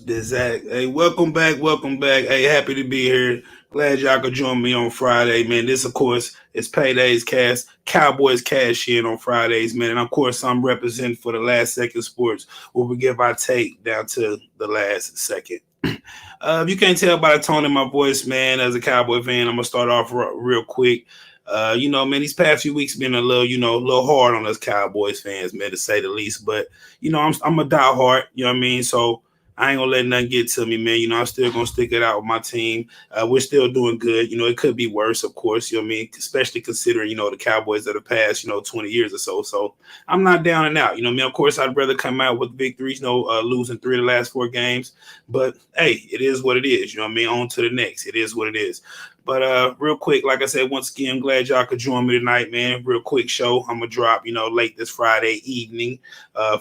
Zach. Hey, welcome back. Welcome back. Hey, happy to be here. Glad y'all could join me on Friday, man. This, of course, is Payday's cast. Cowboys cash in on Fridays, man. And of course, I'm representing for the Last Second Sports, where we give our take down to the last second. If you can't tell by the tone in my voice, man, as a Cowboy fan, I'm gonna start off real quick. Man, these past few weeks been a little hard on us Cowboys fans, man, to say the least. But I'm a diehard. You know what I mean? So I ain't gonna let nothing get to me, man. I'm still gonna stick it out with my team. We're still doing good. It could be worse, of course. You know what I mean? Especially considering the Cowboys that have passed 20 years or so. So I'm not down and out. Of course, I'd rather come out with victories. Losing 3 of the last 4 games. But hey, it is what it is. You know what I mean? On to the next. It is what it is. But real quick, like I said, once again, glad y'all could join me tonight, man. Real quick show. I'm gonna drop, late this Friday evening.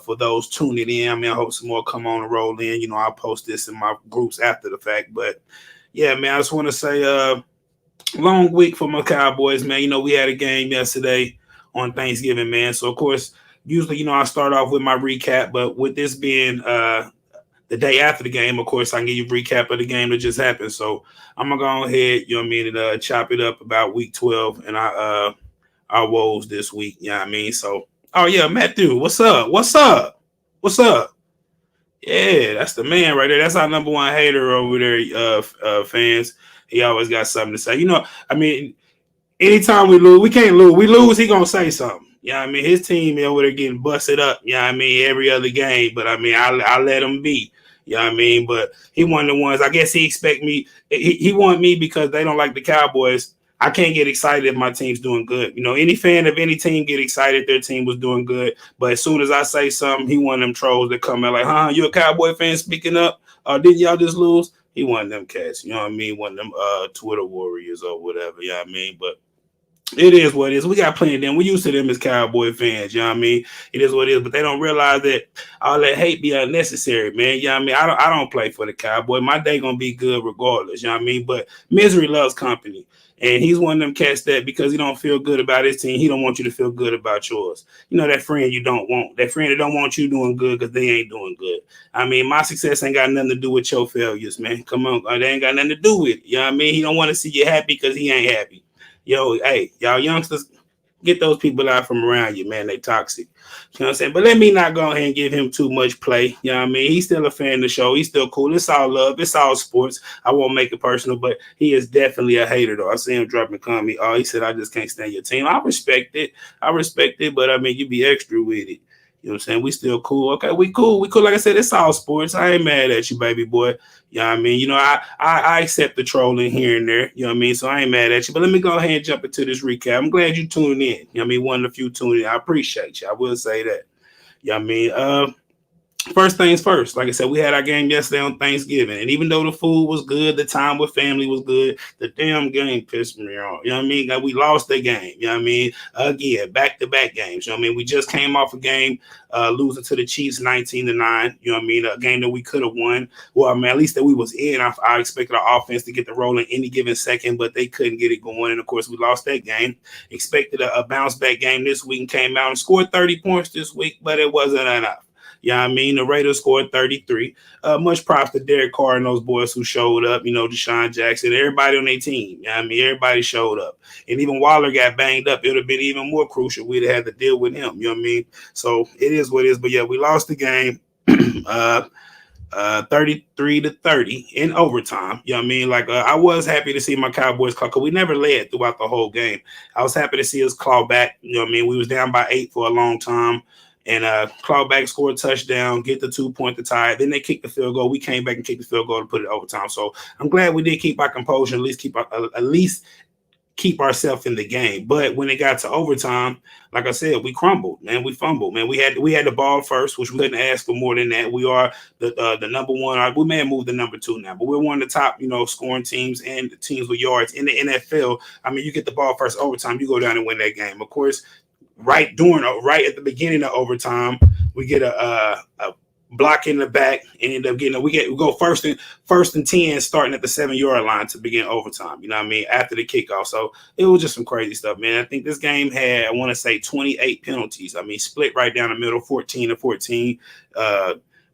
For those tuning in, I hope some more come on and roll in. I'll post this in my groups after the fact. But yeah, man, I just want to say, long week for my Cowboys, man. We had a game yesterday on Thanksgiving, man. So of course, usually, I start off with my recap, but with this being the day after the game, of course, I can give you a recap of the game that just happened. So I'm gonna go ahead, and chop it up about week 12 and our woes this week. You know what I mean? So, oh yeah, Matthew, what's up? What's up? What's up? Yeah, that's the man right there. That's our number one hater over there, fans. He always got something to say. Anytime we lose, we can't lose. We lose, he gonna say something. His team over there getting busted up. Every other game. But I let him be. But he one of the ones. I guess he expect me. He want me because they don't like the Cowboys. I can't get excited if my team's doing good. Any fan of any team get excited their team was doing good. But as soon as I say something, he one of them trolls that come out like, "Huh, you a Cowboy fan speaking up? Didn't y'all just lose?" He one of them cats. You know what I mean? One of them Twitter warriors or whatever. You know what I mean? But it is what it is. We got plenty of them. We used to them as Cowboy fans. You know what I mean? It is what it is. But they don't realize that all that hate be unnecessary, man. You know what I mean? I don't play for the Cowboy. My day gonna be good regardless. You know what I mean? But misery loves company. And he's one of them cats that because he don't feel good about his team, he don't want you to feel good about yours. That friend you don't want. That friend that don't want you doing good because they ain't doing good. My success ain't got nothing to do with your failures, man. Come on. They ain't got nothing to do with it. You know what I mean? He don't want to see you happy because he ain't happy. Yo, hey, y'all youngsters, get those people out from around you, man. They toxic. You know what I'm saying? But let me not go ahead and give him too much play. You know what I mean? He's still a fan of the show. He's still cool. It's all love. It's all sports. I won't make it personal, but he is definitely a hater, though. I see him dropping a comment. Oh, he said, I just can't stand your team. I respect it. But you be extra with it. You know what I'm saying? We still cool. Okay, we cool. We cool. Like I said, it's all sports. I ain't mad at you, baby boy. You know what I mean? I accept the trolling here and there. You know what I mean? So I ain't mad at you. But let me go ahead and jump into this recap. I'm glad you tuned in. You know what I mean? One of the few tuned in. I appreciate you. I will say that. You know what I mean? First things first, like I said, we had our game yesterday on Thanksgiving. And even though the food was good, the time with family was good, the damn game pissed me off. You know what I mean? Like we lost the game. You know what I mean? Again, back-to-back games. You know what I mean? We just came off a game losing to the Chiefs 19-9. You know what I mean? A game that we could have won. Well, at least that we was in. I expected our offense to get the roll in any given second, but they couldn't get it going. And, of course, we lost that game. Expected a bounce-back game this week and came out and scored 30 points this week, but it wasn't enough. Yeah, you know I mean, the Raiders scored 33. Much props to Derek Carr and those boys who showed up. Deshaun Jackson, everybody on their team. Yeah, you know I mean, everybody showed up. And even Waller got banged up. It would have been even more crucial. We'd have had to deal with him. You know what I mean? So it is what it is. But yeah, we lost the game. 33-30 in overtime. You know what I mean? I was happy to see my Cowboys claw because we never led throughout the whole game. I was happy to see us claw back. You know what I mean? We was down by 8 for a long time. And claw back, scored a touchdown, get the 2-point to tie it. Then they kicked the field goal. We came back and kicked the field goal to put it overtime. So I'm glad we did keep our composure, at least keep ourselves in the game. But when it got to overtime, like I said, we crumbled, man. We fumbled, man. We had the ball first, which we couldn't ask for more than that. We are the number one. We may have moved to number 2 now, but we're one of the top, scoring teams and teams with yards in the NFL. You get the ball first overtime, you go down and win that game. Of course, right at the beginning of overtime, we get a block in the back and end up getting we go first and 10 starting at the 7-yard line to begin overtime. You know what I mean? After the kickoff. So it was just some crazy stuff, man. I think this game had, I want to say 28 penalties. Split right down the middle, 14-14.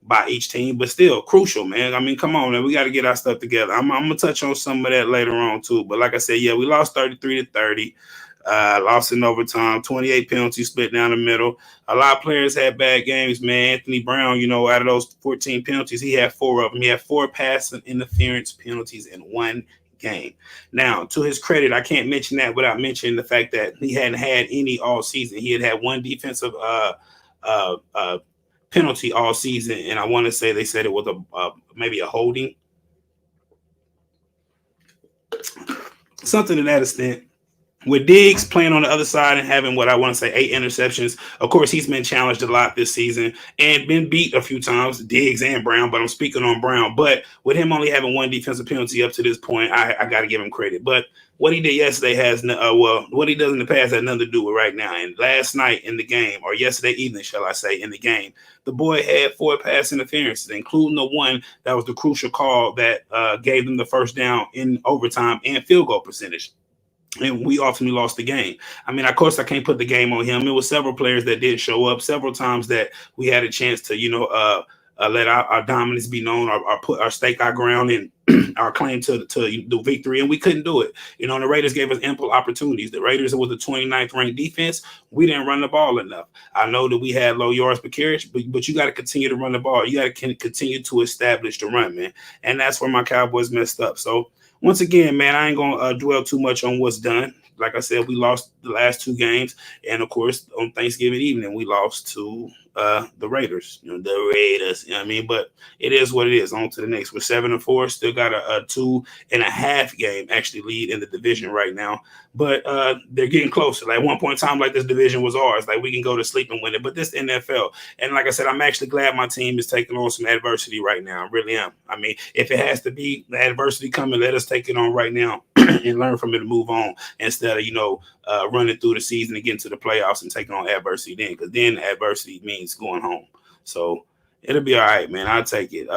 by each team, but still crucial, man. I mean, come on, man. We got to get our stuff together. I'm gonna touch on some of that later on too. But like I said, yeah, we lost 33-30. Lost in overtime, 28 penalties split down the middle. A lot of players had bad games, man. Anthony Brown, out of those 14 penalties, he had 4 of them. He had 4 pass interference penalties in one game. Now, to his credit, I can't mention that without mentioning the fact that he hadn't had any all season. He had one defensive uh, uh, penalty all season, and I want to say they said it was maybe a holding, something to that extent. With Diggs playing on the other side and having what I want to say 8 interceptions, of course he's been challenged a lot this season and been beat a few times, Diggs and Brown. But I'm speaking on Brown. But with him only having 1 defensive penalty up to this point, I got to give him credit. But what he did yesterday has what he does in the past has nothing to do with right now. And last night in the game, or yesterday evening, shall I say, in the game, the boy had 4 pass interferences, including the one that was the crucial call that gave them the first down in overtime and field goal percentage. And we ultimately lost the game. I mean, of course, I can't put the game on him. It was several players that did show up, several times that we had a chance to, let our dominance be known, or put our stake our ground and our claim to the victory, and we couldn't do it. The Raiders gave us ample opportunities. The Raiders was the 29th ranked defense. We didn't run the ball enough. I know that we had low yards per carry, but you got to continue to run the ball. You got to continue to establish the run, man. And that's where my Cowboys messed up. So once again, man, I ain't gonna dwell too much on what's done. Like I said, we lost the last 2 games, and of course, on Thanksgiving evening, we lost to the Raiders. The Raiders. You know what I mean? But it is what it is. On to the next. We're 7-4. Still got a 2.5 game actually lead in the division right now. But they're getting closer. Like, at one point in time, like, this division was ours. Like, we can go to sleep and win it. But this NFL, and like I said, I'm actually glad my team is taking on some adversity right now. I really am. I mean, if it has to be the adversity coming, let us take it on right now and learn from it and move on, instead of running through the season and getting to the playoffs and taking on adversity then, because then adversity means going home. So it'll be all right, man. I'll take it.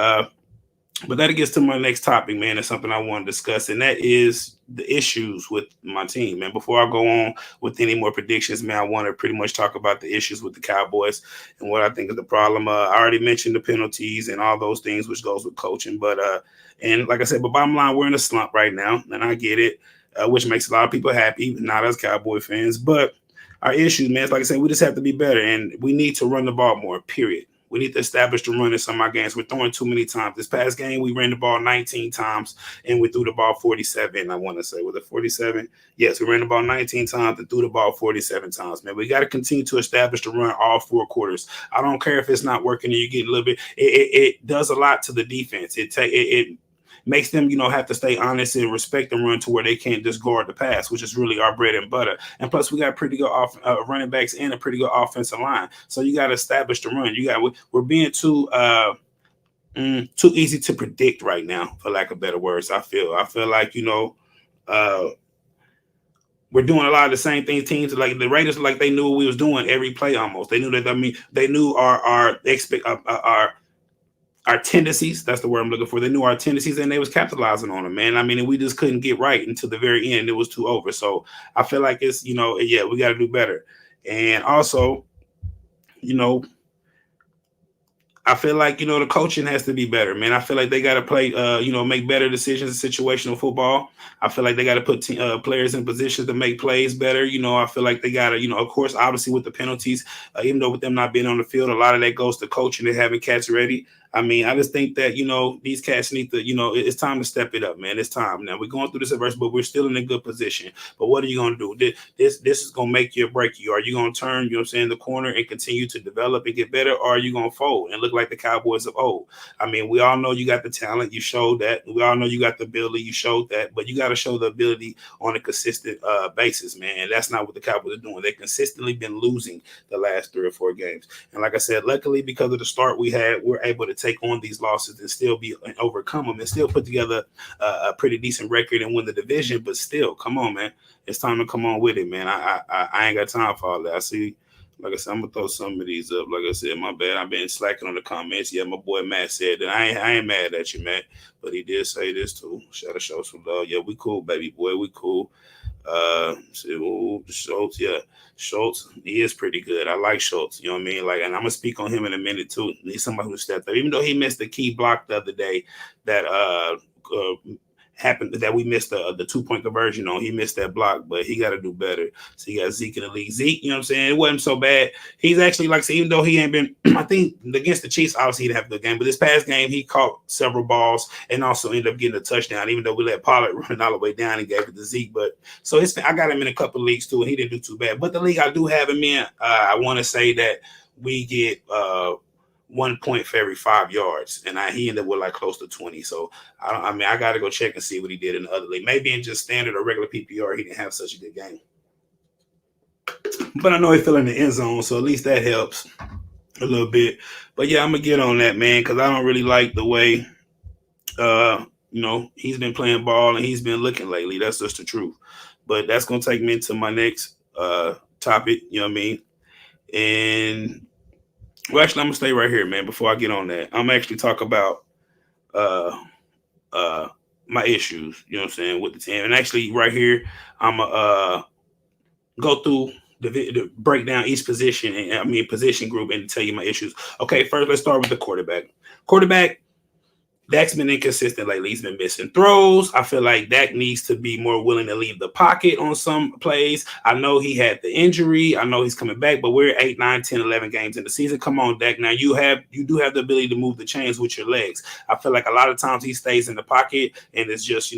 But that gets to my next topic, man. It's something I want to discuss, and that is the issues with my team, man. Before I go on with any more predictions, man, I want to pretty much talk about the issues with the Cowboys and what I think is the problem. I already mentioned the penalties and all those things, which goes with coaching. But and like I said, but bottom line, we're in a slump right now, and I get it, which makes a lot of people happy, not as Cowboy fans. But our issues, man, like I said, we just have to be better, and we need to run the ball more, period. We need to establish the run in some of our games. We're throwing too many times. This past game, we ran the ball 19 times, and we threw the ball 47. I want to say, was it 47? Yes, we ran the ball 19 times and threw the ball 47 times, man. We got to continue to establish the run all 4 quarters. I don't care if it's not working and you get a little bit. It does a lot to the defense. It makes them, have to stay honest and respect the run to where they can't just guard the pass, which is really our bread and butter. And plus, we got pretty good running backs and a pretty good offensive line. So you got to establish the run. We're being too easy to predict right now, for lack of better words. I feel like we're doing a lot of the same things. Teams like the Raiders, like they knew what we was doing every play almost. They knew that. I mean, they knew our tendencies. That's the word I'm looking for. They knew our tendencies and they was capitalizing on them, man. I mean, and we just couldn't get right until the very end. It was too over. So I feel like it's, yeah, we got to do better. And also, I feel like, the coaching has to be better, man. I feel like they got to play, make better decisions in situational football. I feel like they got to put players in positions to make plays better. I feel like they got to, of course, obviously with the penalties, even though with them not being on the field, a lot of that goes to coaching and having cats ready. I mean, I just think that, these cats need to, it's time to step it up, man. It's time. Now, we're going through this adversity, but we're still in a good position. But what are you going to do? This is going to make you or break you. Are you going to turn, the corner and continue to develop and get better? Or are you going to fold and look like the Cowboys of old? I mean, we all know you got the talent. You showed that. We all know you got the ability. You showed that. But you got to show the ability on a consistent basis, man. And that's not what the Cowboys are doing. They've consistently been losing the last 3 or 4 games. And like I said, luckily, because of the start we had, we're able to take on these losses and still be and overcome them and still put together a pretty decent record and win the division. But still, come on, man. It's time to come on with it, man. I ain't got time for all that. I see. Like I said, I'm gonna throw some of these up. Like I said, my bad. I've been slacking on the comments. Yeah, my boy Matt said that. I ain't mad at you, Matt. But he did say this too. Shout out, show some love. Yeah, we cool, baby boy. We cool. Schultz, yeah. Schultz, he is pretty good. I like Schultz, you know what I mean? Like, and I'm gonna speak on him in a minute too. He's somebody who stepped up, even though he missed the key block the other day that happened that we missed the 2 point conversion on. He missed that block, but he got to do better. So you got Zeke in the league. Zeke, you know what I'm saying? It wasn't so bad. He's actually like, so even though he ain't been, I think against the Chiefs, obviously he didn't have a good game, but this past game he caught several balls and also ended up getting a touchdown. Even though we let Pollard run all the way down and gave it to Zeke, but so I got him in a couple of leagues too, and he didn't do too bad. But the league I do have him in, I want to say that we get 1 point for every 5 yards, and he ended up with like close to 20. So I mean, I got to go check and see what he did in the other league. Maybe in just standard or regular PPR, he didn't have such a good game. But I know he fell in the end zone, so at least that helps a little bit. But yeah, I'm gonna get on that, man, because I don't really like the way he's been playing ball and he's been looking lately. That's just the truth. But that's gonna take me into my next topic. You know what I mean? And well, actually, I'm gonna stay right here, man. Before I get on that, I'm actually talk about my issues. You know what I'm saying with the team, and actually, right here, I'm gonna go through the break down each position and position group and tell you my issues. Okay, first let's start with the quarterback. Quarterback. Dak's been inconsistent lately. He's been missing throws. I feel like Dak needs to be more willing to leave the pocket on some plays. I know he had the injury. I know he's coming back, but we're 8, 9, 10, 11 games in the season. Come on, Dak. Now you do have the ability to move the chains with your legs. I feel like a lot of times he stays in the pocket and it's just,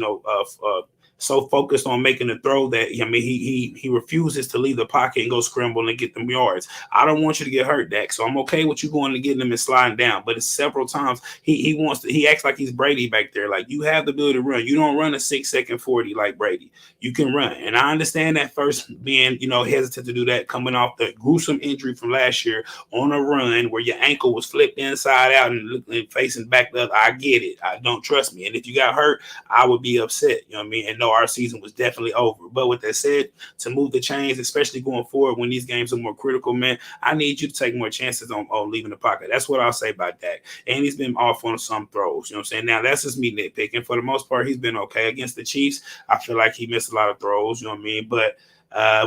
so focused on making the throw that he refuses to leave the pocket and go scramble and get them yards. I don't want you to get hurt, Dak. So I'm okay with you going and getting them and sliding down. But it's several times he acts like he's Brady back there. Like you have the ability to run. You don't run a 6-second 40 like Brady. You can run. And I understand that first being, hesitant to do that, coming off the gruesome injury from last year on a run where your ankle was flipped inside out and facing back the other. I get it. I don't trust me. And if you got hurt, I would be upset. You know what I mean? And no, our season was definitely over. But with that said, to move the chains, especially going forward when these games are more critical, man, I need you to take more chances on leaving the pocket. That's what I'll say about Dak. And he's been off on some throws. You know what I'm saying? Now, that's just me nitpicking. For the most part, he's been okay. Against the Chiefs, I feel like he missed a lot of throws. You know what I mean? But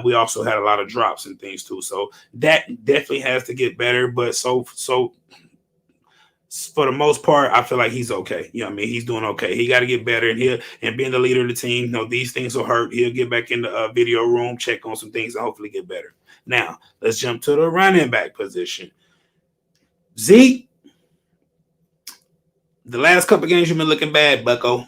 we also had a lot of drops and things too. So that definitely has to get better. But so for the most part, I feel like he's okay. You know what I mean? He's doing okay. He got to get better, and being the leader of the team, these things will hurt. He'll get back in the video room, check on some things, and hopefully get better. Now, let's jump to the running back position. Zeke, the last couple of games you've been looking bad, bucko.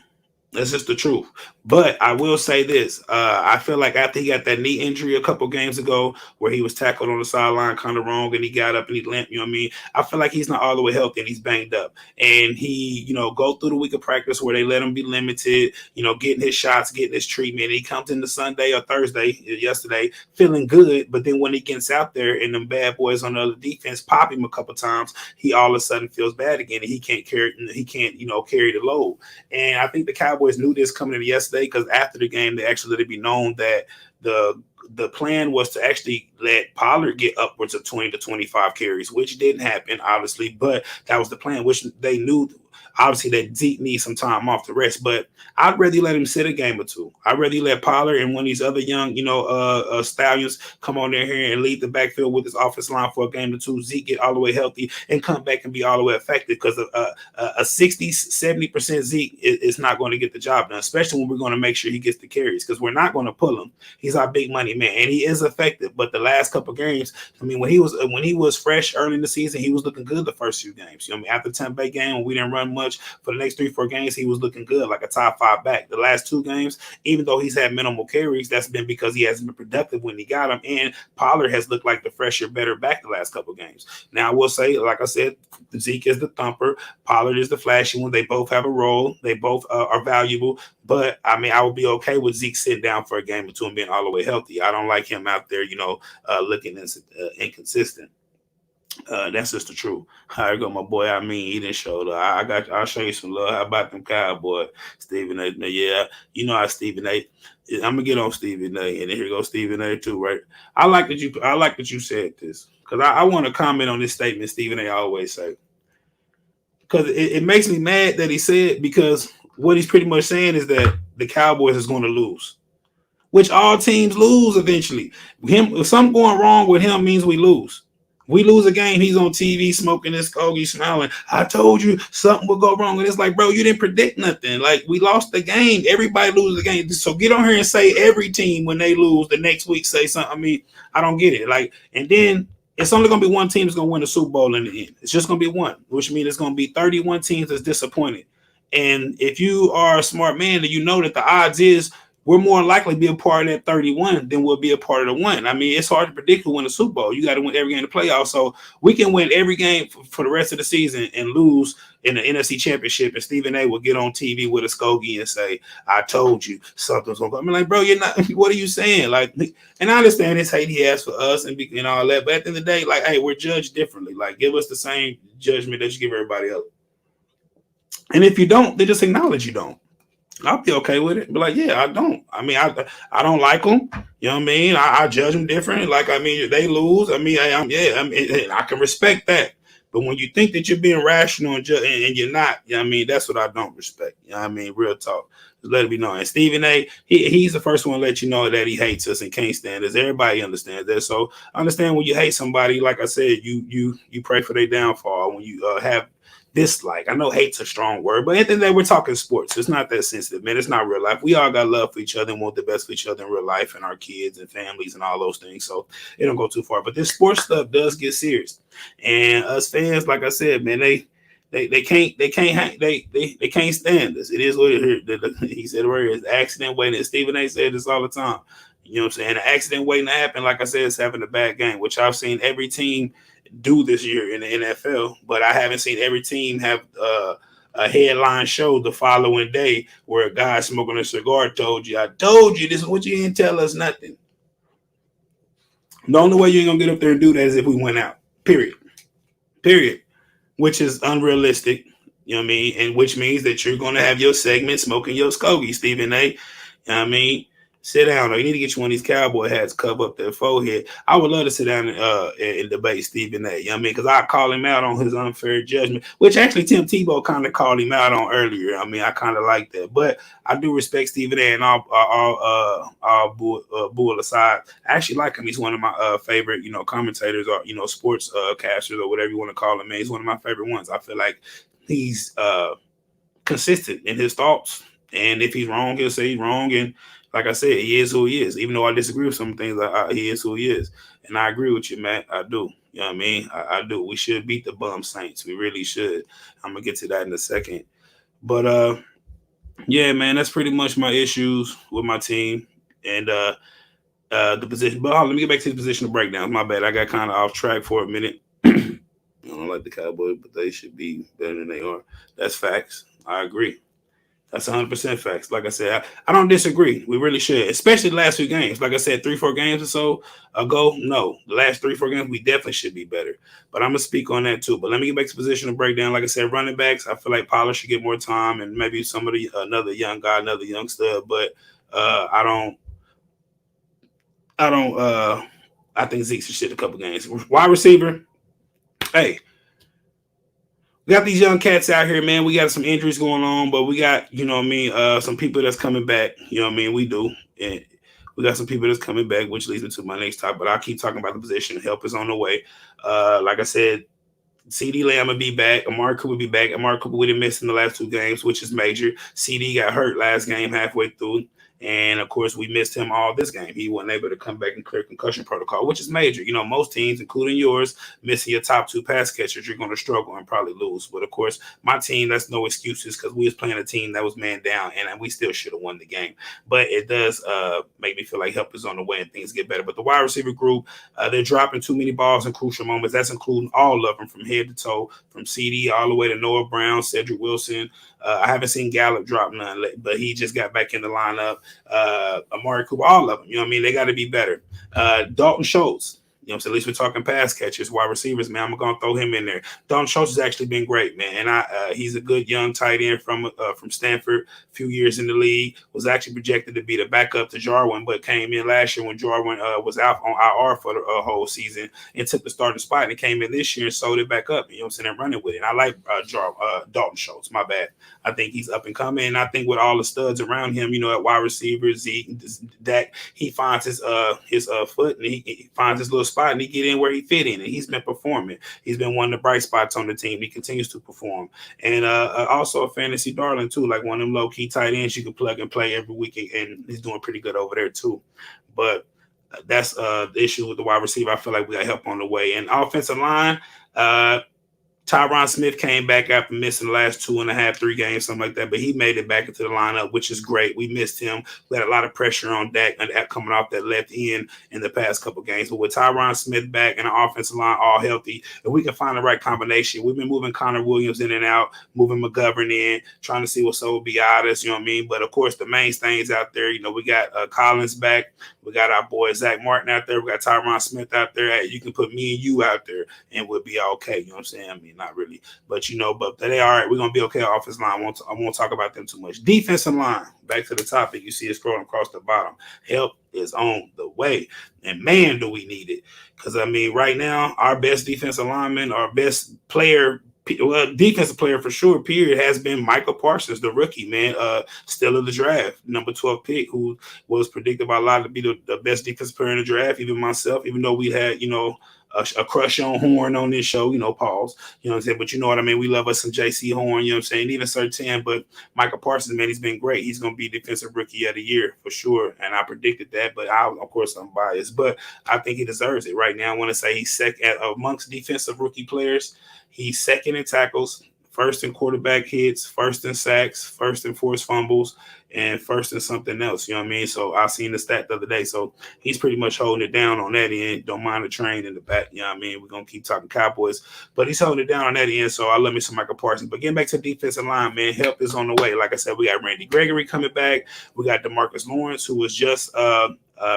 That's just the truth. But I will say this. I feel like after he got that knee injury a couple games ago where he was tackled on the sideline kind of wrong and he got up and he limped, you know what I mean? I feel like he's not all the way healthy and he's banged up. And he, go through the week of practice where they let him be limited, getting his shots, getting his treatment. He comes into Sunday or Thursday, yesterday, feeling good. But then when he gets out there and them bad boys on the other defense pop him a couple times, he all of a sudden feels bad again and he can't carry the load. And I think the Cowboys knew this coming in yesterday because after the game, they actually let it be known that the plan was to actually let Pollard get upwards of 20 to 25 carries, which didn't happen, obviously, but that was the plan, which they knew obviously that Zeke needs some time off the rest, but I'd rather let him sit a game or two. I'd rather let Pollard and one of these other young, stallions come on there here and lead the backfield with his offensive line for a game or two. Zeke get all the way healthy and come back and be all the way effective because a 60, 70% Zeke is not going to get the job done, especially when we're going to make sure he gets the carries because we're not going to pull him. He's our big money man, and he is effective. But the last couple of games, when he was fresh early in the season, he was looking good the first few games. After the Tampa Bay game, when we didn't run much for the next 3-4 games, he was looking good, like a top 5 back. The last 2 games, even though he's had minimal carries, that's been because he hasn't been productive when he got them. And Pollard has looked like the fresher, better back the last couple games. Now, I will say, like I said, Zeke is the thumper. Pollard is the flashy one. They both have a role. They both are valuable. But, I would be okay with Zeke sitting down for a game or two and being all the way healthy. I don't like him out there, looking inconsistent. That's just the truth. How you go, my boy? He didn't show up. I'll show you some love. How about them Cowboys? Stephen A. Yeah, how Stephen A. I'm gonna get on Stephen A. And then here goes Stephen A. too, right? I like that you said this because I want to comment on this statement Stephen A. always say because it makes me mad that he said because what he's pretty much saying is that the Cowboys is going to lose, which all teams lose eventually. Him, if something going wrong with him means we lose. We lose a game, he's on TV smoking this coke, smiling. I told you something would go wrong. And it's like, bro, you didn't predict nothing. Like, we lost the game. Everybody loses the game. So get on here and say every team when they lose the next week say something. I mean, I don't get it. Like, and then it's only going to be one team that's going to win the Super Bowl in the end. It's just going to be one, which means it's going to be 31 teams that's disappointed. And if you are a smart man, then you know that the odds is we're more likely to be a part of that 31 than we'll be a part of the one. I mean, it's hard to predict who win the Super Bowl. You got to win every game in the playoffs. So we can win every game for the rest of the season and lose in the NFC Championship. And Stephen A will get on TV with a Skokie and say, I told you something's going to come. I'm like, bro, you're not, what are you saying? Like, and I understand his hate he has for us and all that. But at the end of the day, like, hey, we're judged differently. Like, give us the same judgment that you give everybody else. And if you don't, then just acknowledge you don't. I'll be okay with it. But like, yeah, I don't. I mean, I don't like them. You know what I mean? I judge them different. Like, I mean, if they lose, I mean, I can respect that. But when you think that you're being rational and you're not, you know what I mean, that's what I don't respect. You know what I mean? Real talk. Just let it be known. And Stephen A, he's the first one to let you know that he hates us and can't stand us. Everybody understands that. So I understand when you hate somebody, like I said, you pray for their downfall. When you have dislike. I know hate's a strong word, but at the end of the day, we're talking sports. It's not that sensitive, man. It's not real life. We all got love for each other and want the best for each other in real life and our kids and families and all those things. So it don't go too far. But this sports stuff does get serious. And us fans, like I said, man, they can't stand us. It is what it is. He said the word is accident waiting. Stephen A said this all the time. You know what I'm saying? An accident waiting to happen, like I said, is having a bad game, which I've seen every team do this year in the NFL, but I haven't seen every team have a headline show the following day where a guy smoking a cigar told you, I told you this is what you didn't tell us nothing. The only way you ain't gonna get up there and do that is if we went out. Period. Which is unrealistic. You know what I mean? And which means that you're gonna have your segment smoking your Skokie, Stephen A. You know what I mean? Sit down. Or you need to get you one of these cowboy hats, cover up their forehead. I would love to sit down and debate Stephen A. You know what I mean? Because I call him out on his unfair judgment, which actually Tim Tebow kind of called him out on earlier. I mean, I kind of like that. But I do respect Stephen A. and all bull aside. I actually like him. He's one of my favorite, commentators or, sports casters or whatever you want to call him, man. He's one of my favorite ones. I feel like he's consistent in his thoughts. And if he's wrong, he'll say he's wrong. And like I said, he is who he is. Even though I disagree with some things, he is who he is. And I agree with you, Matt. I do. You know what I mean? I do. We should beat the bum Saints. We really should. I'm going to get to that in a second. But, yeah, man, that's pretty much my issues with my team and the position. But let me get back to the positional breakdowns. My bad. I got kind of off track for a minute. I don't like the Cowboys, but they should be better than they are. That's facts. I agree. That's 100% facts. Like I said, I don't disagree. We really should, especially the last few games. Like I said, 3-4 games or so ago, no. The last 3-4 games, we definitely should be better. But I'm going to speak on that too. But let me get back to positional breakdown. Like I said, running backs, I feel like Pollard should get more time and maybe somebody, another young guy, another young stud. But I think Zeke should sit a couple games. Wide receiver, hey. We got these young cats out here, man. We got some injuries going on, but we got, some people that's coming back. You know what I mean? We do. And we got some people that's coming back, which leads me to my next topic. But I'll keep talking about the position. Help is on the way. Like I said, CD Lamb will be back. Amari Cooper will be back. Amari Cooper would have missed in the last 2 games, which is major. CD got hurt last game halfway through. And, of course, we missed him all this game. He wasn't able to come back and clear concussion protocol, which is major. Most teams, including yours, missing your top 2 pass catchers, you're going to struggle and probably lose. But, of course, my team, that's no excuses because we was playing a team that was man down, and we still should have won the game. But it does make me feel like help is on the way and things get better. But the wide receiver group, they're dropping too many balls in crucial moments. That's including all of them from head to toe, from CD all the way to Noah Brown, Cedric Wilson. I haven't seen Gallup drop none, but he just got back in the lineup. Amari Cooper, all of them. You know what I mean? They got to be better. Dalton Schultz. You know what I'm saying? At least we're talking pass catchers, wide receivers, man. I'm gonna throw him in there. Dalton Schultz has actually been great, man, and he's a good young tight end from Stanford. A few years in the league, was actually projected to be the backup to Jarwin, but came in last year when Jarwin was out on IR for the whole season and took the starting spot, and came in this year and sold it back up. You know what I'm saying? And running with it. And I like Dalton Schultz. My bad. I think he's up and coming. And I think with all the studs around him, you know, at wide receiver, Zeke, Dak, he finds his foot and he finds his little spot and he get in where he fit in. And he's been performing. He's been one of the bright spots on the team. He continues to perform. And also a fantasy darling too, like one of them low key tight ends you can plug and play every week, and he's doing pretty good over there too. But that's the issue with the wide receiver. I feel like we got help on the way. And offensive line, Tyron Smith came back after missing the last 2.5, 3 games, something like that. But he made it back into the lineup, which is great. We missed him. We had a lot of pressure on Dak coming off that left end in the past couple games. But with Tyron Smith back and the offensive line all healthy, if we can find the right combination, we've been moving Connor Williams in and out, moving McGovern in, trying to see what's over Biadasz, you know what I mean? But, of course, the mainstays out there, you know, we got Collins back. We got our boy Zach Martin out there. We got Tyron Smith out there. You can put me and you out there, and we'll be okay. You know what I'm saying? I mean, not really. But, you know, but they all right. We're going to be okay offensive line. I won't talk about them too much. Defensive line, back to the topic. You see it scrolling across the bottom. Help is on the way. And, man, do we need it. Because, I mean, right now, our best defensive lineman, our best player, well, defensive player for sure, period, has been Michael Parsons, the rookie, man, still of the draft, number 12 pick, who was predicted by a lot to be the best defensive player in the draft, even myself, even though we had, you know, a crush on Horn on this show, you know, pause, you know what I'm saying? But you know what I mean? We love us some JC Horn, you know what I'm saying? Even Sir 10, but Michael Parsons, man, he's been great. He's going to be defensive rookie of the year for sure. And I predicted that, but of course, I'm biased, but I think he deserves it right now. I want to say he's second amongst defensive rookie players. He's second in tackles, first in quarterback hits, first in sacks, first in forced fumbles, and first in something else. You know what I mean? So I seen the stat the other day. So he's pretty much holding it down on that end. Don't mind the train in the back. You know what I mean? We're going to keep talking Cowboys. But he's holding it down on that end. So I love me some Michael Parsons. But getting back to the defensive line, man, help is on the way. Like I said, we got Randy Gregory coming back. We got DeMarcus Lawrence, who was just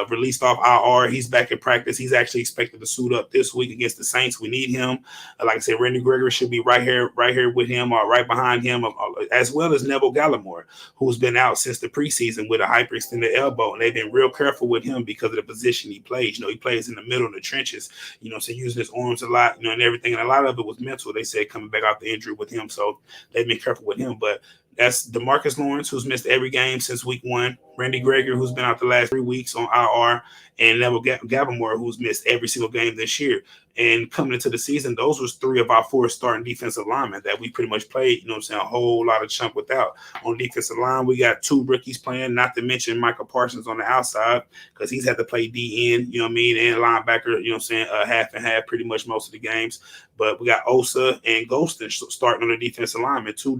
released off IR. He's back in practice. He's actually expected to suit up this week against the Saints. We need him. Like I said, Randy Gregory should be right here with him or right behind him, as well as Neville Gallimore, who's been out since the preseason with a hyperextended elbow. And they've been real careful with him because of the position he plays. You know, he plays in the middle of the trenches, you know, so using his arms a lot, you know, and everything. And a lot of it was mental, they said, coming back off the injury with him. So they've been careful with him. But that's DeMarcus Lawrence, who's missed every game since week 1. Randy Gregory, who's been out the last 3 weeks on IR. And Neville Gallimore, who's missed every single game this year. And coming into the season, those was 3 of our 4 starting defensive linemen that we pretty much played, you know what I'm saying, a whole lot of chunk without. On defensive line, we got 2 rookies playing, not to mention Michael Parsons on the outside because he's had to play DN, you know what I mean, and linebacker, you know what I'm saying, half and half pretty much most of the games. But we got Osa and Golston starting on the defensive linemen, 2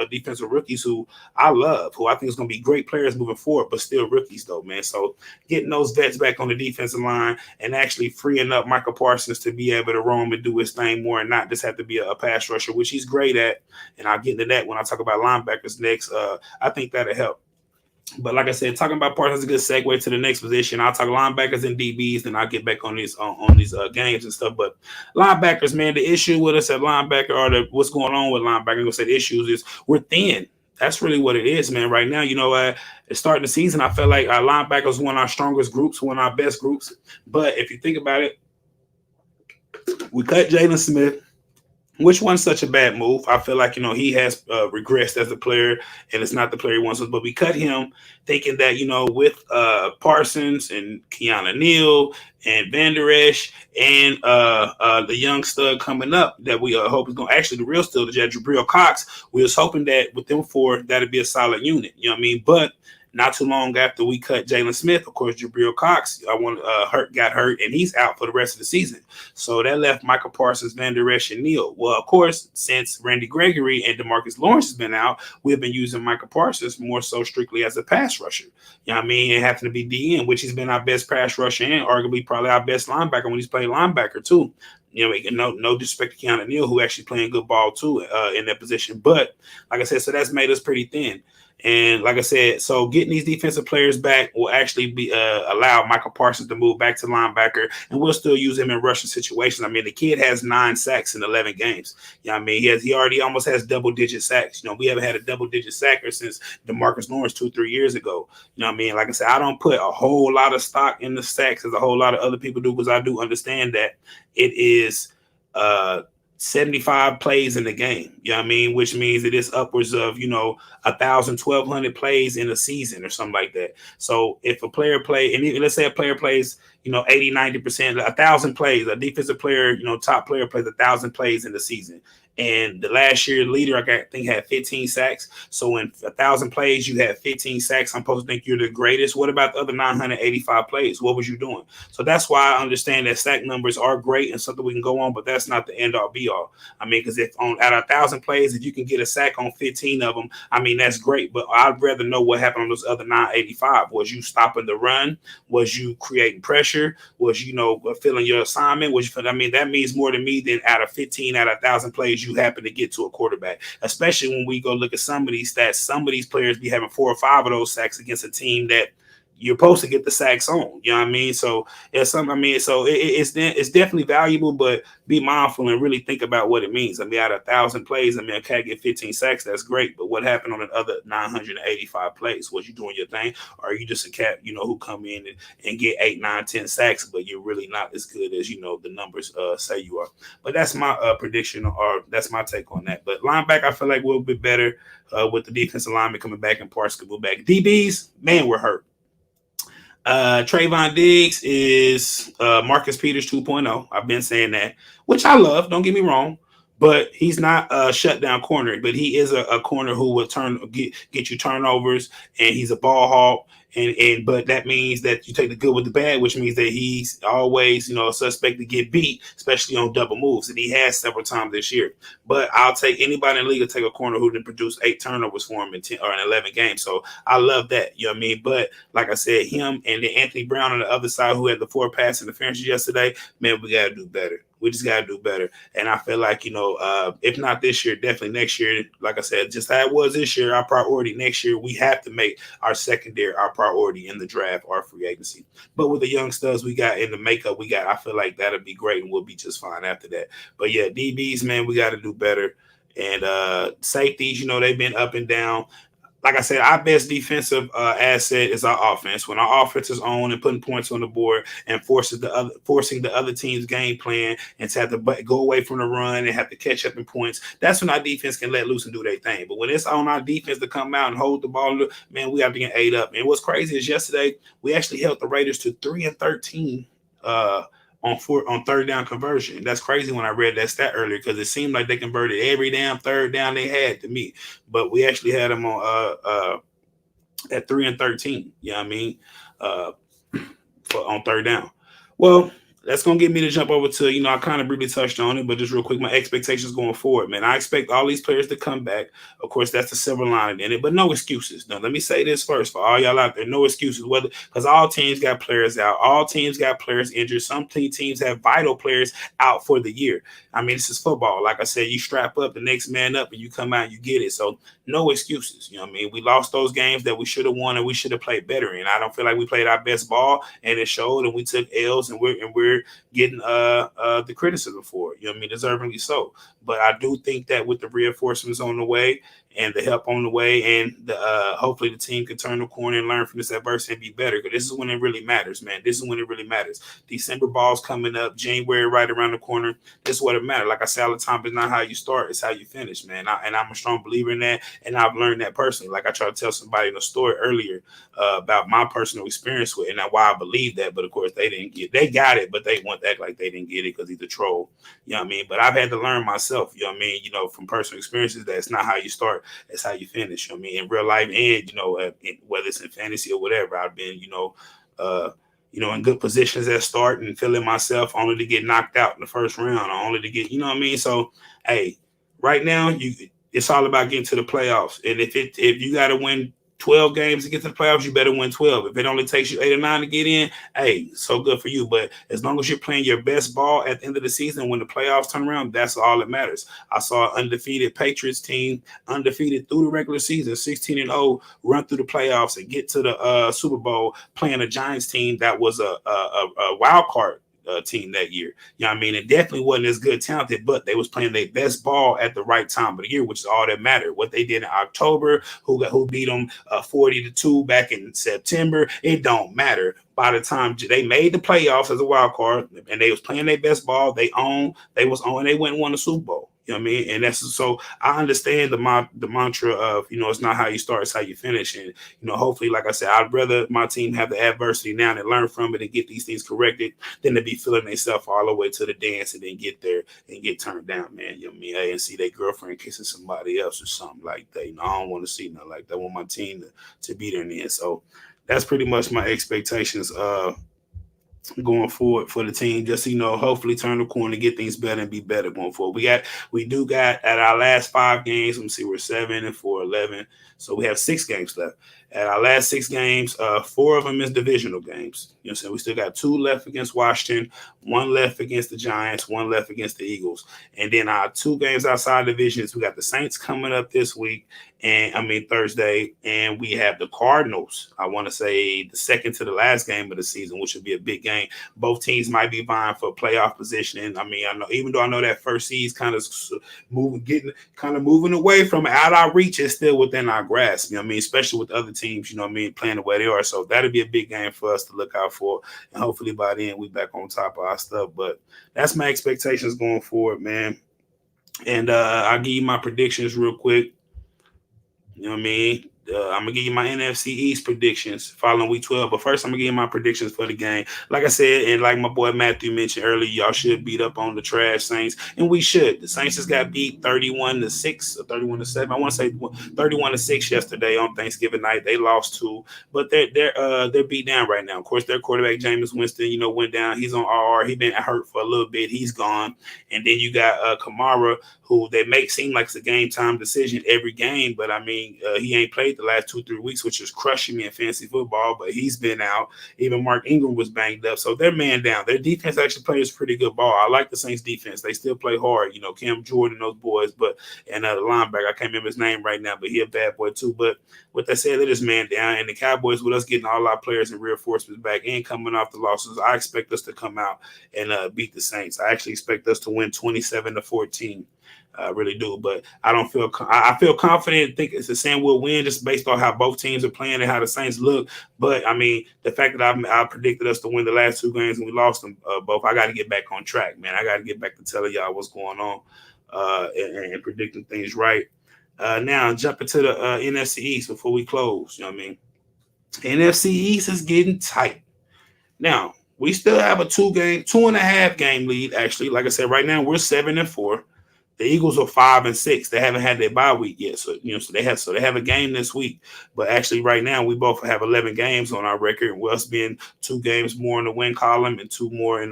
defensive rookies who I love, who I think is going to be great players moving forward, but still rookies though, man. So getting those vets back on the defensive line and actually freeing up Michael Parsons to be able to roam and do his thing more and not just have to be a pass rusher, which he's great at. And I'll get into that when I talk about linebackers next. I think that'll help. But like I said, talking about Parsons is a good segue to the next position. I'll talk linebackers and DBs, then I'll get back on these games and stuff. But linebackers, man, the issue with us at linebacker or what's going on with linebacker, I'm going to say the issues is we're thin. That's really what it is, man. Right now, you know, starting the season, I felt like our linebackers one of our strongest groups, one of our best groups. But if you think about it, we cut Jalen Smith, which wasn't such a bad move. I feel like, you know, he has regressed as a player, and it's not the player he wants to. But we cut him thinking that, you know, with Parsons and Keanu Neal and Van Der Esch and the young stud coming up that we hope is going to actually the real stud, Jabril Cox, we was hoping that with them 4, that'd be a solid unit. You know what I mean? But not too long after we cut Jalen Smith, of course, Jabril Cox got hurt, and he's out for the rest of the season. So that left Michael Parsons, Van Der Esch, and Neal. Well, of course, since Randy Gregory and DeMarcus Lawrence has been out, we've been using Michael Parsons more so strictly as a pass rusher. You know what I mean? It happened to be DN, which he's been our best pass rusher and arguably probably our best linebacker when he's played linebacker too. You know, no disrespect to Keanu Neal, who actually playing good ball too in that position. But like I said, so that's made us pretty thin. And like I said, so getting these defensive players back will actually be allow Michael Parsons to move back to linebacker, and we'll still use him in rushing situations. I mean, the kid has 9 sacks in 11 games. You know what I mean? He already almost has double-digit sacks. You know, we haven't had a double-digit sacker since DeMarcus Lawrence 2-3 years ago. You know what I mean? Like I said, I don't put a whole lot of stock in the sacks as a whole lot of other people do, because I do understand that it is uh 75 plays in the game. You know what I mean? Which means it is upwards of, 1,000, 1,200 plays in a season or something like that. So if a player play, and let's say a player plays, 80, 90%, 1,000 plays, a defensive player, top player plays 1,000 plays in the season. And the last year leader, I think, had 15 sacks. So in 1,000 plays, you had 15 sacks. I'm supposed to think you're the greatest. What about the other 985 plays? What was you doing? So that's why I understand that sack numbers are great and something we can go on, but that's not the end all be all. I mean, because if on out of 1,000 plays, if you can get a sack on 15 of them, I mean, that's great. But I'd rather know what happened on those other 985. Was you stopping the run? Was you creating pressure? Was filling your assignment? Was you? I mean, that means more to me than out of 15 out of 1,000 plays you happen to get to a quarterback. Especially when we go look at some of these stats, some of these players be having 4 or 5 of those sacks against a team that you're supposed to get the sacks on. You know what I mean? So it's something. I mean, so it's definitely valuable, but be mindful and really think about what it means. I mean, out of 1,000 plays, I mean, I can't get 15 sacks. That's great, but what happened on the other 985 plays? Was you doing your thing, or are you just a cat, who come in and get 8, 9, 10 sacks, but you're really not as good as the numbers say you are? But that's my prediction, or that's my take on that. But linebacker, I feel like we'll be better with the defensive lineman coming back and Parsons could move back. DBs, man, we're hurt. Trayvon Diggs is Marcus Peters 2.0. I've been saying that, which I love. Don't get me wrong, but he's not a shutdown corner. But he is a corner who will get you turnovers, and he's a ball hawk. And but that means that you take the good with the bad, which means that he's always a suspect to get beat, especially on double moves, and he has several times this year. But I'll take anybody in the league to take a corner who didn't produce 8 turnovers for him in 10 or in 11 games. So I love that. You know what I mean? But like I said, him and then Anthony Brown on the other side, who had the 4 pass interferences yesterday, man, we got to do better. We just got to do better. And I feel like, if not this year, definitely next year, like I said, just how it was this year, our priority next year, we have to make our secondary our priority in the draft or free agency. But with the young studs we got in the makeup we got, I feel like that'll be great and we'll be just fine after that. But yeah, DBs, man, we got to do better. And safeties, they've been up and down. Like I said, our best defensive asset is our offense. When our offense is on and putting points on the board and forcing the other team's game plan and to have to go away from the run and have to catch up in points, that's when our defense can let loose and do their thing. But when it's on our defense to come out and hold the ball, man, we have to get ate up. And what's crazy is yesterday we actually held the Raiders to 3-13 on third down conversion. That's crazy when I read that stat earlier, because it seemed like they converted every damn third down they had to me, but we actually had them on at 3-13. You know what I mean? Uh, on third down. Well, that's gonna get me to jump over to, I kind of briefly touched on it, but just real quick, my expectations going forward, man. I expect all these players to come back. Of course, that's the silver lining in it, but no excuses. Now, let me say this first for all y'all out there: no excuses. Whether because all teams got players out, all teams got players injured. Some teams have vital players out for the year. I mean, this is football. Like I said, you strap up, the next man up, and you come out, and you get it. So no excuses. You know what I mean? We lost those games that we should have won and we should have played better. And I don't feel like we played our best ball, and it showed. And we took L's, and we're getting the criticism for it. You know what I mean? Deservingly so. But I do think that with the reinforcements on the way and the help on the way, and the hopefully the team can turn the corner and learn from this adversity and be better. Because this is when it really matters, man. This is when it really matters. December ball's coming up, January right around the corner. This is what it matters. Like I say all the time, it's not how you start, it's how you finish, man. And I'm a strong believer in that, and I've learned that personally. Like I tried to tell somebody in a story earlier about my personal experience with it, and why I believe that. But of course, they got it, but they want to act like they didn't get it because he's a troll. You know what I mean? But I've had to learn myself, you know what I mean? From personal experiences, that it's not how you start, it's how you finish. You know what I mean? In real life, and whether it's in fantasy or whatever, I've been, in good positions at start and feeling myself only to get knocked out in the first round, or only to get, you know what I mean? So, hey, right now, it's all about getting to the playoffs. And if you got to win 12 games to get to the playoffs, you better win 12. If it only takes you 8 or 9 to get in, hey, so good for you. But as long as you're playing your best ball at the end of the season, when the playoffs turn around, that's all that matters. I saw an undefeated Patriots team, undefeated through the regular season, 16-0, run through the playoffs and get to the Super Bowl playing a Giants team that was a wild card team that year. You know what I mean? It definitely wasn't as good talented, but they was playing their best ball at the right time of the year, which is all that mattered. What they did in October, who beat them 40-2 back in September, it don't matter. By the time they made the playoffs as a wild card and they was playing their best ball, they went and won the Super Bowl. You know what I mean? And that's so I understand the mantra of, it's not how you start, it's how you finish. And, hopefully, like I said, I'd rather my team have the adversity now and learn from it and get these things corrected than to be feeling themselves all the way to the dance and then get there and get turned down, man. You know what I mean? Hey, and see their girlfriend kissing somebody else or something like that. I don't want to see nothing like that. I want my team to be there in the end. So that's pretty much my expectations going forward for the team. Just hopefully turn the corner, get things better, and be better going forward. We do got at our last 5 games. Let me see, we're 7-4, 11. So we have 6 games left. At our last 6 games, 4 of them is divisional games. You know what I'm saying? We still got 2 left against Washington, 1 left against the Giants, 1 left against the Eagles. And then our 2 games outside divisions, we got the Saints coming up this week, Thursday, and we have the Cardinals. I want to say the second to the last game of the season, which would be a big game. Both teams might be vying for playoff position. I know, even though I know that first seed's kind of moving away from out our reach, it's still within our grasp. Especially with other teams, playing the way they are. So that'll be a big game for us to look out for. And hopefully by then we back on top of our stuff. But that's my expectations going forward, man. And I'll give you my predictions real quick. You know what I mean? I'm gonna give you my NFC East predictions following Week 12. But first, I'm gonna give you my predictions for the game. Like I said, and like my boy Matthew mentioned earlier, y'all should beat up on the trash Saints, and we should. The Saints just got beat 31-6 or 31-7. I want to say 31-6 yesterday on Thanksgiving night. They lost 2, but they're beat down right now. Of course, their quarterback Jameis Winston, went down. He's on IR. He been hurt for a little bit. He's gone, and then you got Kamara, who they make seem like it's a game time decision every game, but he ain't played the last 2-3 weeks, which is crushing me in fantasy football, but he's been out. Even Mark Ingram was banged up, so they're man down. Their defense actually plays pretty good ball. I like the Saints defense. They still play hard, Cam Jordan, those boys, and the linebacker, I can't remember his name right now, but he a bad boy too. But with that said, they're just man down, and the Cowboys, with us getting all our players and reinforcements back and coming off the losses, I expect us to come out and beat the Saints. I actually expect us to win 27-14. I really do, but I don't feel. I feel confident. Think it's the same. We'll win just based on how both teams are playing and how the Saints look. But the fact that I predicted us to win the last 2 games and we lost them both, I got to get back on track, man. I got to get back to telling y'all what's going on and predicting things right. Now jumping to the NFC East before we close. You know what I mean? NFC East is getting tight. Now we still have a 2.5 game lead. Actually, like I said, right now we're 7-4. The Eagles are 5-6. They haven't had their bye week yet, so they have a game this week. But actually, right now we both have 11 games on our record. And us being 2 games more in the win column and 2 more in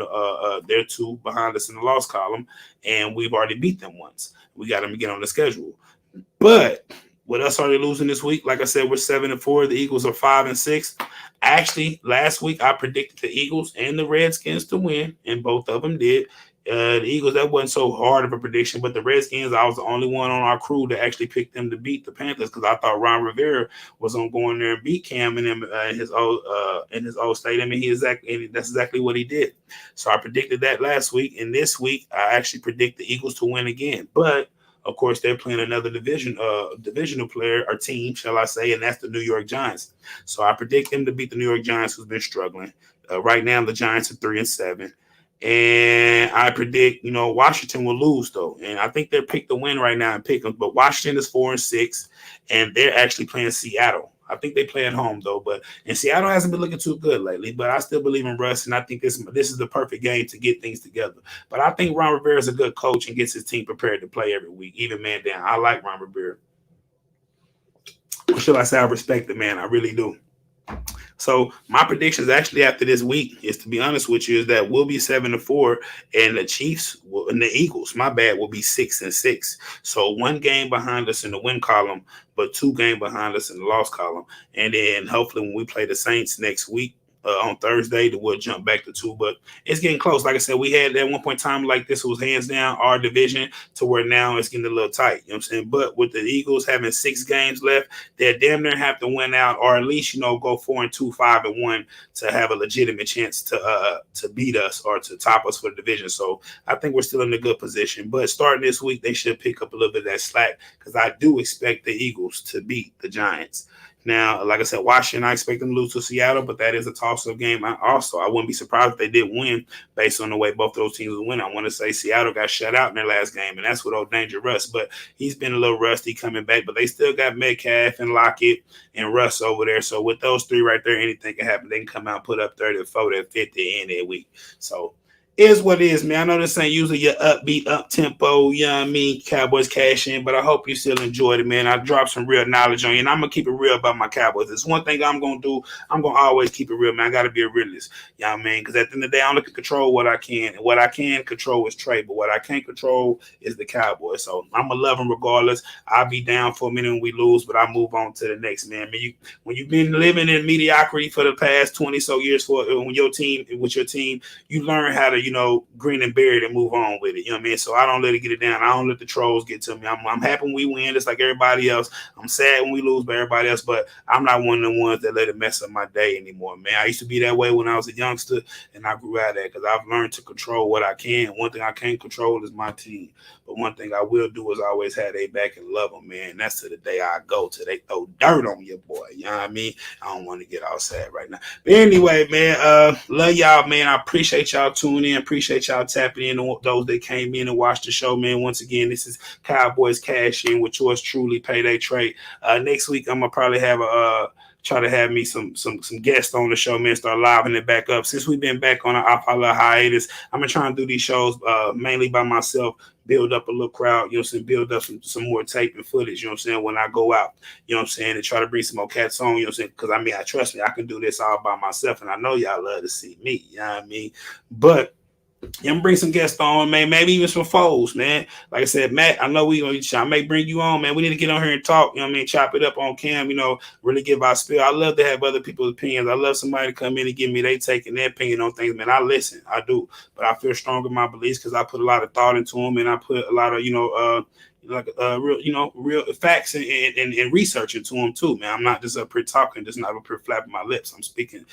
they're 2 behind us in the loss column, and we've already beat them once. We got them to get on the schedule. But with us already losing this week, like I said, we're 7-4. The Eagles are 5-6. Actually, last week I predicted the Eagles and the Redskins to win, and both of them did. The Eagles, that wasn't so hard of a prediction, but the Redskins, I was the only one on our crew that actually picked them to beat the Panthers because I thought Ron Rivera was going to go in there and beat Cam and him in his old stadium, and that's exactly what he did. So I predicted that last week, and this week I actually predict the Eagles to win again. But of course, they're playing another divisional player or team, shall I say, and that's the New York Giants. So I predict them to beat the New York Giants, who's been struggling. Right now, the Giants are 3-7. And I predict, Washington will lose though, and I think they're picked to win right now and pick them. But Washington is 4-6, and they're actually playing Seattle. I think they play at home though, and Seattle hasn't been looking too good lately. But I still believe in Russ, and I think this is the perfect game to get things together. But I think Ron Rivera is a good coach and gets his team prepared to play every week, even man down. I like Ron Rivera. Or should I say I respect the man? I really do. So my predictions actually after this week is, to be honest with you, is that we'll be 7-4, and the Chiefs and the Eagles, my bad, will be 6-6. So one game behind us in the win column, but two game behind us in the loss column. And then hopefully when we play the Saints next week, on Thursday, that we'll jump back to two. But it's getting close. Like I said, we had at one point in time like this was hands down our division, to where now it's getting a little tight. You know what I'm saying? But with the Eagles having 6 games left, they damn near have to win out, or at least go 4-2, 5-1, to have a legitimate chance to beat us or to top us for the division. So I think we're still in a good position. But starting this week, they should pick up a little bit of that slack, because I do expect the Eagles to beat the Giants. Now, like I said, Washington, I expect them to lose to Seattle, but that is a toss-up game. I wouldn't be surprised if they did win based on the way both those teams will win. I want to say Seattle got shut out in their last game, and that's with old Danger Russ. But he's been a little rusty coming back, but they still got Metcalf and Lockett and Russ over there. So with those three right there, anything can happen. They can come out and put up 30, 40, 50 in their week. So is what it is, man. I know this ain't usually your upbeat, up tempo, you know what I mean, Cowboys cash in, but I hope you still enjoyed it, man. I dropped some real knowledge on you, and I'm gonna keep it real about my Cowboys. It's one thing I'm gonna do. I'm gonna always keep it real, man. I gotta be a realist, you know what I mean? Because at the end of the day, I only can control what I can, and what I can control is trade, but what I can't control is the Cowboys. So I'm gonna love them regardless. I'll be down for a minute when we lose, but I move on to the next, man. I mean, when you've been living in mediocrity for the past 20 so years, for when your team with your team, you learn how to, grin and bear it and move on with it. You know what I mean? So I don't let it get it down. I don't let the trolls get to me. I'm happy when we win, just like everybody else. I'm sad when we lose by everybody else, but I'm not one of the ones that let it mess up my day anymore, man. I used to be that way when I was a youngster, and I grew out of that because I've learned to control what I can. One thing I can't control is my team. But one thing I will do is always have their back and love them, man. That's to the day I go to. They throw dirt on your boy. You know what I mean? I don't want to get all sad right now. But anyway, man, love y'all, man. I appreciate y'all tuning in. Appreciate y'all tapping in on those that came in and watched the show, man. Once again, this is Cowboys Cash In with yours truly, PayDayTre. Next week, I'm gonna probably have a try to have me some guests on the show, man. Start livening it back up. Since we've been back on a hiatus, I'm gonna try and do these shows mainly by myself. Build up a little crowd, you know what I'm saying? Build up some more tape and footage, you know what I'm saying, when I go out, you know what I'm saying, and try to bring some more cats on, you know what I'm saying? Because I mean, I trust me, I can do this all by myself, and I know y'all love to see me, you know what I mean? But yeah, I'm bring some guests on, man. Maybe even some foes, man. Like I said, Matt, I know I may bring you on, man. We need to get on here and talk, you know what I mean? Chop it up on cam, really give our spiel. I love to have other people's opinions. I love somebody to come in and give me they take and their opinion on things, man. I listen, I do. But I feel strong in my beliefs because I put a lot of thought into them, and I put a lot of, like real, real facts and research into them too, man. I'm not just up here talking, just not up here flapping my lips. I'm speaking,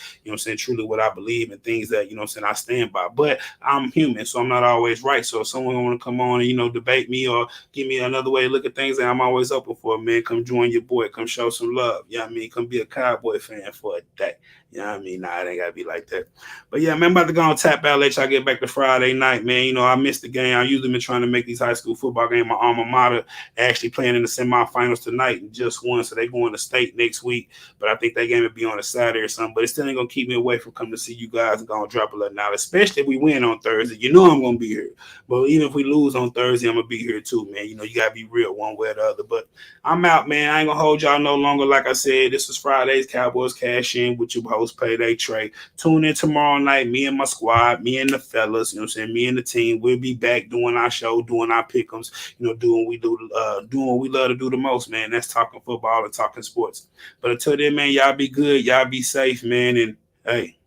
truly what I believe and things that, I stand by. But I'm human, so I'm not always right. So if someone want to come on and, debate me or give me another way to look at things, and I'm always open for it, man. Come join your boy. Come show some love. You know what I mean? Come be a Cowboy fan for a day. You know what I mean? Nah, it ain't got to be like that. But yeah, man, I'm about to go on tap out, let y'all get back to Friday night, man. I missed the game. I usually been trying to make these high school football games my alma mater, actually playing in the semifinals tonight and just won. So they going to state next week. But I think that game will be on a Saturday or something. But it still ain't going to keep me away from coming to see you guys and going to drop a little knowledge, especially if we win on Thursday. You know I'm going to be here. But even if we lose on Thursday, I'm going to be here too, man. You got to be real one way or the other. But I'm out, man. I ain't going to hold y'all no longer. Like I said, this is Friday's Cowboys Cash In with your host, PayDayTre. Tune in tomorrow night. Me and my squad, me and the fellas, me and the team. We'll be back doing our show, doing our pick'ems, doing what we love to do the most, man. That's talking football and talking sports. But until then, man, y'all be good. Y'all be safe, man. And hey,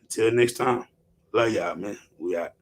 until next time, love y'all, man. We out.